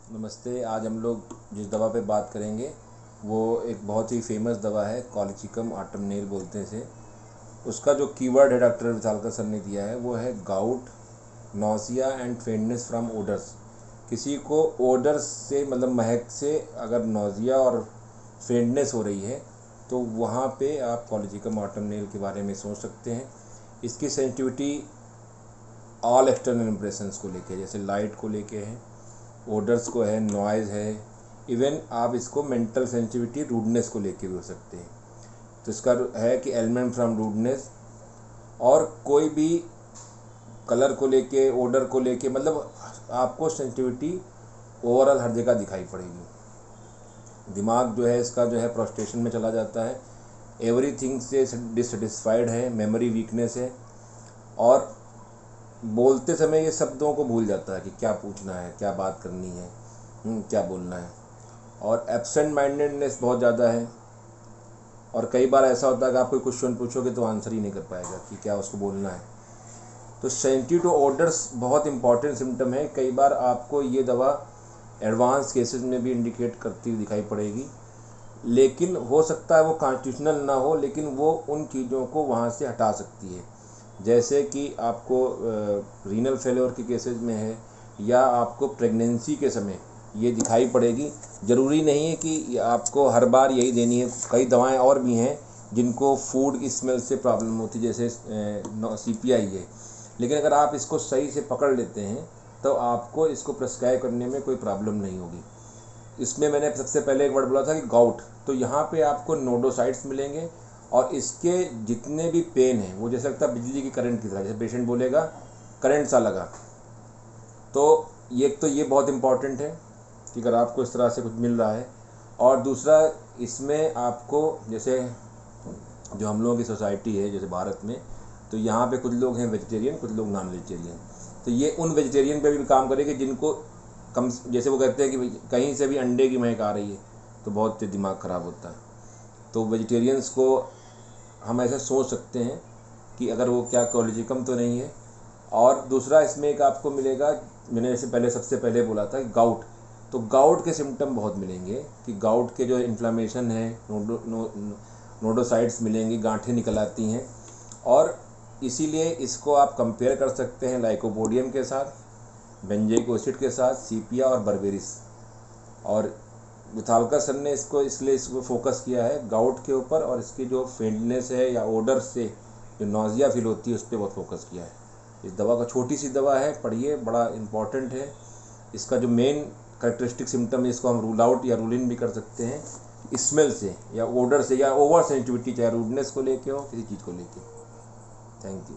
नमस्ते। आज हम लोग जिस दवा पे बात करेंगे वो एक बहुत ही फेमस दवा है, कॉलीचिकम ऑटमनेल बोलते हैं इसे। उसका जो कीवर्ड है डॉक्टर विशालकर सर ने दिया है वो है gout, nausea and faintness from odours. किसी को ओडर्स से मतलब महक से अगर नौसिया और फेंडनेस हो रही है तो वहाँ पे आप कॉलीचिकम ऑटमनेल के बारे में सोच सकते हैं। इसकी सेंसिटिविटी ऑल एक्सटर्नल इम्प्रेशंस को लेके, जैसे लाइट को लेके है, ओडर्स को है, नॉइज़ है, इवन आप इसको मेंटल सेंसिटिविटी रूडनेस को लेके भी हो सकते हैं। तो इसका है कि एलिमेंट फ्रॉम रूडनेस, और कोई भी कलर को लेके, ओडर को लेके, मतलब आपको सेंसिटिविटी ओवरऑल हर जगह दिखाई पड़ेगी। दिमाग जो है इसका जो है प्रोस्ट्रेशन में चला जाता है, एवरीथिंग से डिससेटिस्फाइड है, मेमोरी वीकनेस है, और बोलते समय ये शब्दों को भूल जाता है कि क्या पूछना है, क्या बात करनी है, क्या बोलना है। और एब्सेंट माइंडेडनेस बहुत ज़्यादा है, और कई बार ऐसा होता है कि आप कोई क्वेश्चन पूछोगे तो आंसर ही नहीं कर पाएगा कि क्या उसको बोलना है। तो सेंसिटिव टू ऑर्डर्स बहुत इंपॉर्टेंट सिम्टम है। कई बार आपको ये दवा एडवांस केसेस में भी इंडिकेट करती हुई दिखाई पड़ेगी, लेकिन हो सकता है वो कॉन्स्टिट्यूशनल ना हो, लेकिन वो उन चीज़ों को वहाँ से हटा सकती है। जैसे कि आपको रीनल फेलियर के केसेस में है, या आपको प्रेगनेंसी के समय ये दिखाई पड़ेगी। ज़रूरी नहीं है कि आपको हर बार यही देनी है। कई दवाएं और भी हैं जिनको फूड की स्मेल से प्रॉब्लम होती है, जैसे CPI है। लेकिन अगर आप इसको सही से पकड़ लेते हैं तो आपको इसको प्रिस्क्राइब करने में कोई प्रॉब्लम नहीं होगी। इसमें मैंने सबसे पहले एक वर्ड बोला था कि गाउट, तो यहाँ पे आपको नोडोसाइट्स मिलेंगे, और इसके जितने भी पेन हैं वो जैसे लगता है बिजली की करंट की तरह, जैसे पेशेंट बोलेगा करंट सा लगा। तो ये बहुत इम्पॉर्टेंट है कि अगर आपको इस तरह से कुछ मिल रहा है। और दूसरा, इसमें आपको जैसे जो हम लोगों की सोसाइटी है जैसे भारत में, तो यहाँ पे कुछ लोग हैं वेजिटेरियन, कुछ लोग नॉन वेजिटेरियन। तो ये उन वेजिटेरियन पे भी काम करेगी जिनको कम, जैसे वो कहते हैं कि कहीं से भी अंडे की महक आ रही है तो बहुत दिमाग ख़राब होता है। तो वेजिटेरियंस को हम ऐसे सोच सकते हैं कि अगर वो क्या कॉलीचिकम तो नहीं है। और दूसरा इसमें एक आपको मिलेगा, मैंने जैसे पहले सबसे पहले बोला था गाउट, तो गाउट के सिम्टम बहुत मिलेंगे कि गाउट के जो इन्फ्लामेशन है, नोडोसाइट्स मिलेंगी, गांठें निकल आती हैं। और इसीलिए इसको आप कंपेयर कर सकते हैं लाइकोपोडियम के साथ, बेंजोइक एसिड के साथ, सीपिया और बर्बेरिस। और विथालकर सर ने इसको फोकस किया है गाउट के ऊपर, और इसकी जो फेंडनेस है या ओडर से जो नौजिया फील होती है उस पर बहुत फोकस किया है। इस दवा का छोटी सी दवा है, पढ़िए, बड़ा इम्पॉर्टेंट है। इसका जो मेन कैरेक्टरिस्टिक सिम्टम है इसको हम रूल आउट या रूल इन भी कर सकते हैं, स्मेल से या ओडर से या ओवर सेंसिटिविटी, चाहे रूडनेस को लेके हो, किसी चीज़ को लेके। Thank you.